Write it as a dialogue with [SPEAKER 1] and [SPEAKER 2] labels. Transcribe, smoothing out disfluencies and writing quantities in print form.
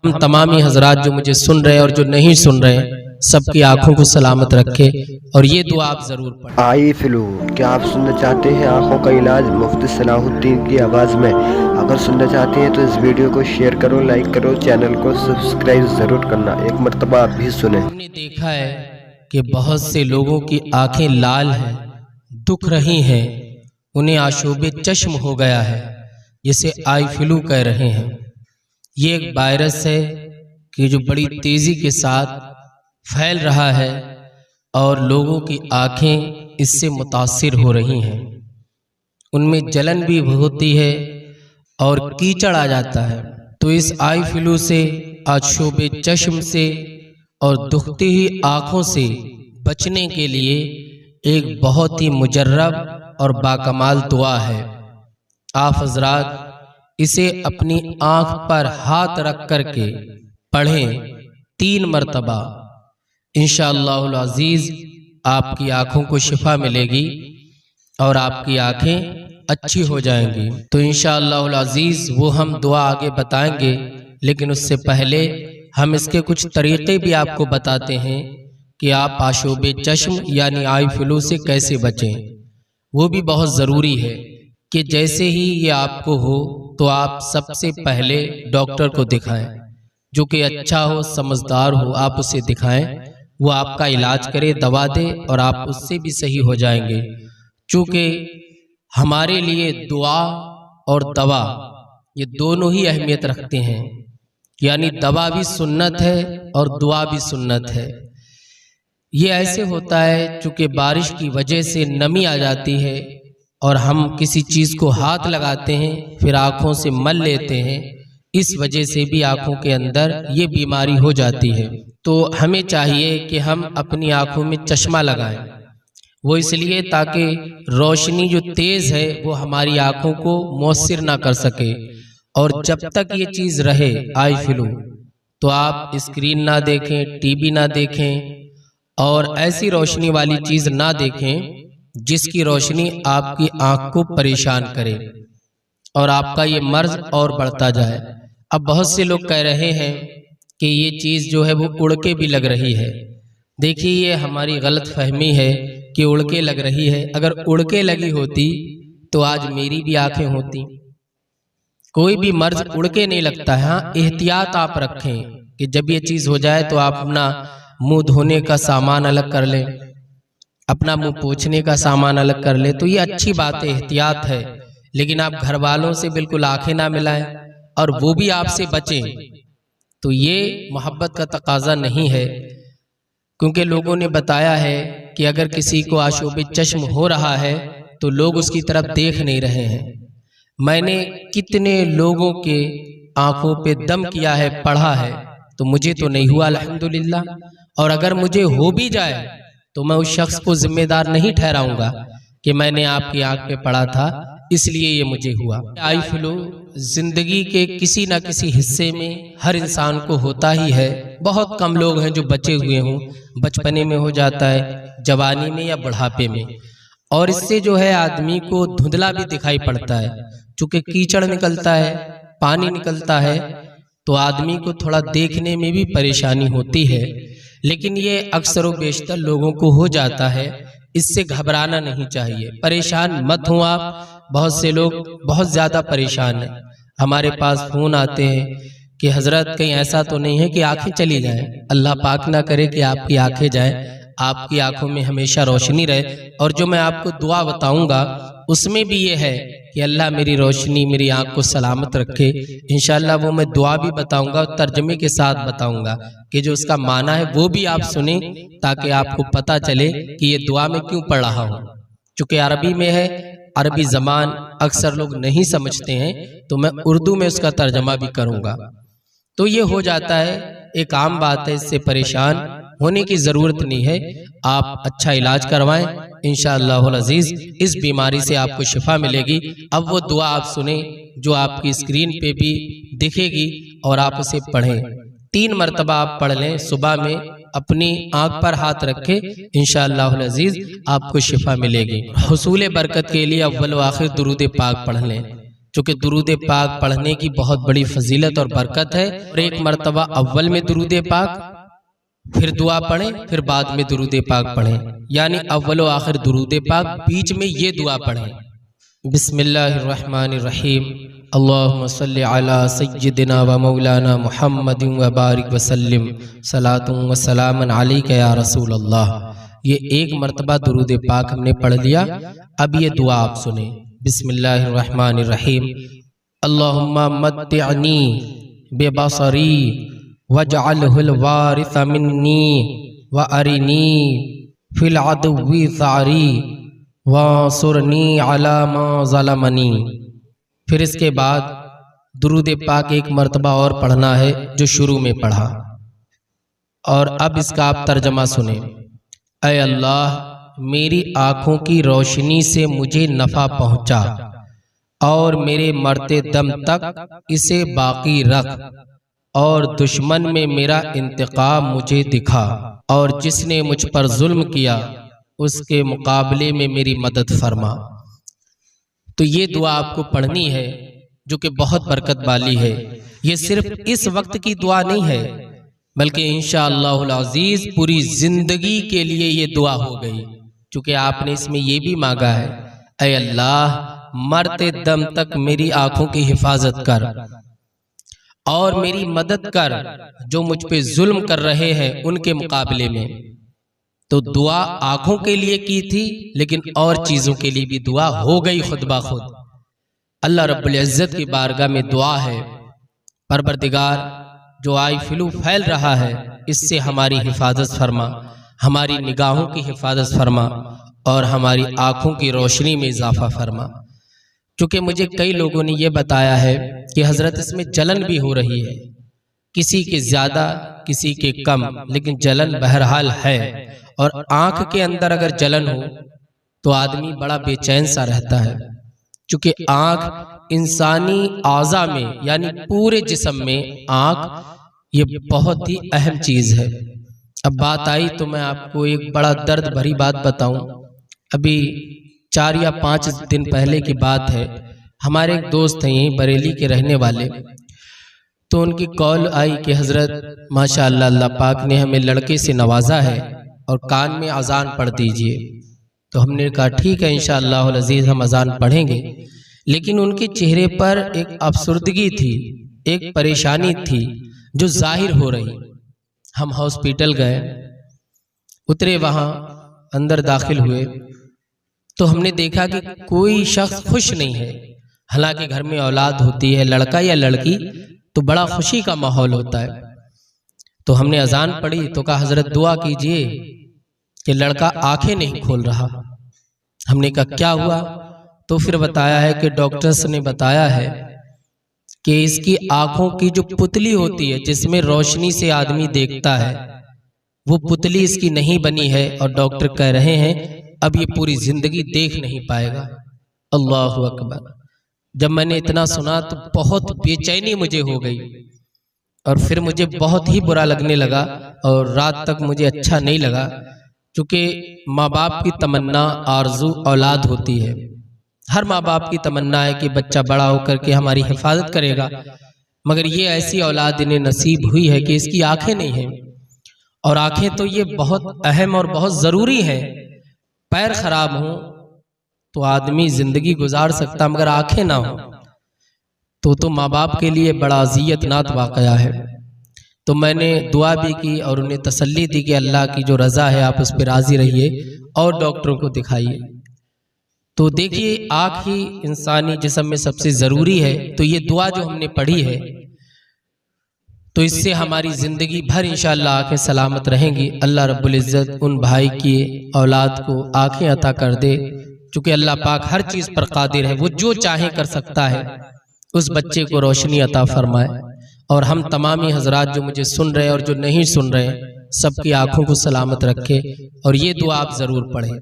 [SPEAKER 1] ہم تمامی حضرات جو مجھے سن رہے ہیں اور جو نہیں سن رہے ہیں سب کی آنکھوں کو سلامت رکھے اور یہ دعا آپ ضرور پڑھیں۔
[SPEAKER 2] آئی فلو، کیا آپ سننا چاہتے ہیں آنکھوں کا علاج مفتی صلاح الدین کی آواز میں؟ اگر سننا چاہتے ہیں تو اس ویڈیو کو شیئر کرو، لائک کرو، چینل کو سبسکرائب ضرور کرنا، ایک مرتبہ آپ بھی سنیں۔
[SPEAKER 1] ہم نے دیکھا ہے کہ بہت سے لوگوں کی آنکھیں لال ہیں، دکھ رہی ہیں، انہیں آشوب چشم ہو گیا ہے، جسے آئی فلو کہہ رہے ہیں۔ یہ ایک وائرس ہے کہ جو بڑی تیزی کے ساتھ پھیل رہا ہے اور لوگوں کی آنکھیں اس سے متاثر ہو رہی ہیں، ان میں جلن بھی ہوتی ہے اور کیچڑ آ جاتا ہے۔ تو اس آئی فلو سے، آشوب چشم سے اور دکھتی ہوئی آنکھوں سے بچنے کے لیے ایک بہت ہی مجرب اور باکمال دعا ہے۔ آپ حضرات اسے اپنی آنکھ پر ہاتھ رکھ کر کے پڑھیں 3 مرتبہ، انشاءاللہ العزیز آپ کی آنکھوں کو شفا ملے گی اور آپ کی آنکھیں اچھی ہو جائیں گی۔ تو انشاءاللہ العزیز وہ ہم دعا آگے بتائیں گے، لیکن اس سے پہلے ہم اس کے کچھ طریقے بھی آپ کو بتاتے ہیں کہ آپ آشوب چشم یعنی آئی فلو سے کیسے بچیں۔ وہ بھی بہت ضروری ہے کہ جیسے ہی یہ آپ کو ہو تو آپ سب سے پہلے ڈاکٹر کو دکھائیں، جو کہ اچھا ہو، سمجھدار ہو، آپ اسے دکھائیں، وہ آپ کا علاج کرے، دوا دے اور آپ اس سے بھی صحیح ہو جائیں گے۔ چونکہ ہمارے لیے دعا اور دوا یہ دونوں ہی اہمیت رکھتے ہیں، یعنی دوا بھی سنت ہے اور دعا بھی سنت ہے۔ یہ ایسے ہوتا ہے چونکہ بارش کی وجہ سے نمی آ جاتی ہے اور ہم کسی چیز کو ہاتھ لگاتے ہیں پھر آنکھوں سے مل لیتے ہیں، اس وجہ سے بھی آنکھوں کے اندر یہ بیماری ہو جاتی ہے۔ تو ہمیں چاہیے کہ ہم اپنی آنکھوں میں چشمہ لگائیں، وہ اس لیے تاکہ روشنی جو تیز ہے وہ ہماری آنکھوں کو مؤثر نہ کر سکے، اور جب تک یہ چیز رہے آئی فلو تو آپ اسکرین نہ دیکھیں، ٹی وی نہ دیکھیں اور ایسی روشنی والی چیز نہ دیکھیں جس کی روشنی آپ کی آنکھ کو پریشان کرے اور آپ کا یہ مرض اور بڑھتا جائے۔ اب بہت سے لوگ کہہ رہے ہیں کہ یہ چیز جو ہے وہ اڑ کے بھی لگ رہی ہے۔ دیکھیے یہ ہماری غلط فہمی ہے کہ اڑ کے لگ رہی ہے، اگر اڑ کے لگی ہوتی تو آج میری بھی آنکھیں ہوتی۔ کوئی بھی مرض اڑ کے نہیں لگتا ہے، ہاں احتیاط آپ رکھیں کہ جب یہ چیز ہو جائے تو آپ اپنا منہ دھونے کا سامان الگ کر لیں، اپنا منہ پوچھنے کا سامان الگ کر لیں، تو یہ اچھی بات ہے، احتیاط ہے، لیکن آپ گھر والوں سے بالکل آنکھیں نہ ملائیں اور وہ بھی آپ سے بچیں، تو یہ محبت کا تقاضا نہیں ہے۔ کیونکہ لوگوں نے بتایا ہے کہ اگر کسی کو آشوب چشم ہو رہا ہے تو لوگ اس کی طرف دیکھ نہیں رہے ہیں۔ میں نے کتنے لوگوں کے آنکھوں پہ دم کیا ہے، پڑھا ہے، تو مجھے تو نہیں ہوا الحمدللہ، اور اگر مجھے ہو بھی جائے تو میں اس شخص کو ذمہ دار نہیں ٹھہراؤں گا کہ میں نے آپ کی آنکھ پہ پڑھا تھا اس لیے یہ مجھے ہوا۔ آئی فلو زندگی کے کسی نہ کسی حصے میں ہر انسان کو ہوتا ہی ہے، بہت کم لوگ ہیں جو بچے ہوئے ہوں، بچپنے میں ہو جاتا ہے، جوانی میں یا بڑھاپے میں، اور اس سے جو ہے آدمی کو دھندلا بھی دکھائی پڑتا ہے، چونکہ کیچڑ نکلتا ہے، پانی نکلتا ہے تو آدمی کو تھوڑا دیکھنے میں بھی پریشانی ہوتی ہے، لیکن یہ اکثر و بیشتر لوگوں کو ہو جاتا ہے، اس سے گھبرانا نہیں چاہیے، پریشان مت ہوں آپ۔ بہت سے لوگ بہت زیادہ پریشان ہیں، ہمارے پاس فون آتے ہیں کہ حضرت کہیں ایسا تو نہیں ہے کہ آنکھیں چلی جائیں، اللہ پاک نہ کرے کہ آپ کی آنکھیں جائیں، آپ کی آنکھوں میں ہمیشہ روشنی رہے، اور جو میں آپ کو دعا بتاؤں گا اس میں بھی یہ ہے کہ اللہ میری روشنی، میری آنکھ کو سلامت رکھے۔ انشاءاللہ وہ میں دعا بھی بتاؤں گا، ترجمے کے ساتھ بتاؤں گا کہ جو اس کا معنی ہے وہ بھی آپ سنیں تاکہ آپ کو پتہ چلے کہ یہ دعا میں کیوں پڑھ رہا ہوں۔ چونکہ عربی میں ہے، عربی زبان اکثر لوگ نہیں سمجھتے ہیں، تو میں اردو میں اس کا ترجمہ بھی کروں گا۔ تو یہ ہو جاتا ہے، ایک عام بات ہے، اس سے پریشان ہونے کی ضرورت نہیں ہے، آپ اچھا علاج کروائیں، انشاءاللہ العزیز اس بیماری سے آپ کو شفا ملے گی۔ اب وہ دعا آپ سنیں جو آپ کی اسکرین پہ بھی دکھے گی اور آپ اسے پڑھیں، 3 مرتبہ آپ پڑھ لیں، صبح میں اپنی آنکھ پر ہاتھ رکھے، انشاءاللہ العزیز آپ کو شفا ملے گی۔ حصول برکت کے لیے اول و آخر درود پاک پڑھ لیں۔ چونکہ درود پاک پڑھنے کی بہت بڑی فضیلت اور برکت ہے، اور ایک مرتبہ اول میں درود پاک، پھر دعا پڑھیں، پھر بعد میں درود پاک پڑھیں، یعنی اول و آخر درود پاک، بیچ میں یہ دعا پڑھیں۔ بسم اللہ الرحمن الرحیم، اللہم صلی علی سیدنا و مولانا محمد و بارک وسلم، صلاۃ و سلام علیک یا رسول اللہ۔ یہ ایک مرتبہ درود پاک ہم نے پڑھ لیا۔ اب یہ دعا آپ سنیں۔ بسم اللہ الرحمن الرحیم، اللہم متعنی ببصری واجعلہ الوارث منی وارنی فی العدو ثاری وانصرنی علی ما ظلمنی۔ پھر اس کے بعد درود پاک ایک مرتبہ اور پڑھنا ہے جو شروع میں پڑھا، اور اب اس کا آپ ترجمہ سنیں۔ اے اللہ، میری آنکھوں کی روشنی سے مجھے نفع پہنچا، اور میرے مرتے دم تک اسے باقی رکھ، اور دشمن میں میرا انتقام مجھے دکھا، اور جس نے مجھ پر ظلم کیا اس کے مقابلے میں میری مدد فرما۔ تو یہ دعا آپ کو پڑھنی ہے جو کہ بہت برکت والی ہے۔ یہ صرف اس وقت کی دعا نہیں ہے، بلکہ انشاءاللہ العزیز پوری زندگی کے لیے یہ دعا ہو گئی، چونکہ آپ نے اس میں یہ بھی مانگا ہے، اے اللہ مرتے دم تک میری آنکھوں کی حفاظت کر اور میری مدد کر جو مجھ پہ ظلم کر رہے ہیں ان کے مقابلے میں۔ تو دعا آنکھوں کے لیے کی تھی، لیکن اور چیزوں کے لیے بھی دعا ہو گئی خود بخود۔ اللہ رب العزت کی بارگاہ میں دعا ہے، پروردگار جو آئی فلو پھیل رہا ہے اس سے ہماری حفاظت فرما، ہماری نگاہوں کی حفاظت فرما، اور ہماری آنکھوں کی روشنی میں اضافہ فرما۔ چونکہ مجھے کئی لوگوں نے یہ بتایا ہے کہ حضرت اس میں جلن بھی ہو رہی ہے، کسی کے زیادہ کسی کے کم، لیکن جلن بہرحال ہے، اور آنکھ کے اندر اگر جلن ہو تو آدمی بڑا بے چین سا رہتا ہے، چونکہ آنکھ انسانی اعضاء میں یعنی پورے جسم میں آنکھ یہ بہت ہی اہم چیز ہے۔ اب بات آئی تو میں آپ کو ایک بڑا درد بھری بات بتاؤں۔ ابھی 4 یا 5 دن پہلے کی بات ہے، ہمارے ایک دوست ہیں یہیں بریلی کے رہنے والے، تو ان کی کال آئی کہ حضرت ماشاءاللہ اللہ پاک نے ہمیں لڑکے سے نوازا ہے اور کان میں اذان پڑھ دیجئے۔ تو ہم نے کہا ٹھیک ہے انشاءاللہ العزیز ہم اذان پڑھیں گے، لیکن ان کے چہرے پر ایک افسردگی تھی، ایک پریشانی تھی جو ظاہر ہو رہی۔ ہم ہاسپٹل گئے، اترے، وہاں اندر داخل ہوئے تو ہم نے دیکھا کہ کوئی شخص خوش نہیں ہے۔ حالانکہ گھر میں اولاد ہوتی ہے، لڑکا یا لڑکی، تو بڑا خوشی کا ماحول ہوتا ہے۔ تو ہم نے اذان پڑھی تو کہا حضرت دعا کیجئے کہ لڑکا آنکھیں نہیں کھول رہا۔ ہم نے کہا کیا ہوا؟ تو پھر بتایا ہے کہ ڈاکٹرز نے بتایا ہے کہ اس کی آنکھوں کی جو پتلی ہوتی ہے جس میں روشنی سے آدمی دیکھتا ہے، وہ پتلی اس کی نہیں بنی ہے، اور ڈاکٹر کہہ رہے ہیں اب یہ پوری زندگی دیکھ نہیں پائے گا۔ اللہ اکبر۔ جب میں نے اتنا سنا تو بہت بے چینی مجھے ہو گئی، اور پھر مجھے بہت ہی برا لگنے لگا، اور رات تک مجھے اچھا نہیں لگا، کیونکہ ماں باپ کی تمنا آرزو اولاد ہوتی ہے۔ ہر ماں باپ کی تمنا ہے کہ بچہ بڑا ہو کر کے ہماری حفاظت کرے گا، مگر یہ ایسی اولاد انہیں نصیب ہوئی ہے کہ اس کی آنکھیں نہیں ہیں، اور آنکھیں تو یہ بہت اہم اور بہت ضروری ہیں۔ پیر خراب ہوں تو آدمی زندگی گزار سکتا، مگر آنکھیں نہ ہوں تو ماں باپ کے لیے بڑا اذیت ناک واقعہ ہے۔ تو میں نے دعا بھی کی اور انہیں تسلی دی کہ اللہ کی جو رضا ہے آپ اس پہ راضی رہیے اور ڈاکٹروں کو دکھائیے۔ تو دیکھیے آنکھ ہی انسانی جسم میں سب سے ضروری ہے، تو یہ دعا جو ہم نے پڑھی ہے تو اس سے ہماری زندگی بھر انشاءاللہ آنکھیں سلامت رہیں گی۔ اللہ رب العزت ان بھائی کی اولاد کو آنکھیں عطا کر دے، چونکہ اللہ پاک ہر چیز پر قادر ہے، وہ جو چاہے کر سکتا ہے۔ اس بچے کو روشنی عطا فرمائے، اور ہم تمامی حضرات جو مجھے سن رہے ہیں اور جو نہیں سن رہے ہیں سب کی آنکھوں کو سلامت رکھے، اور یہ دعا آپ ضرور پڑھیں۔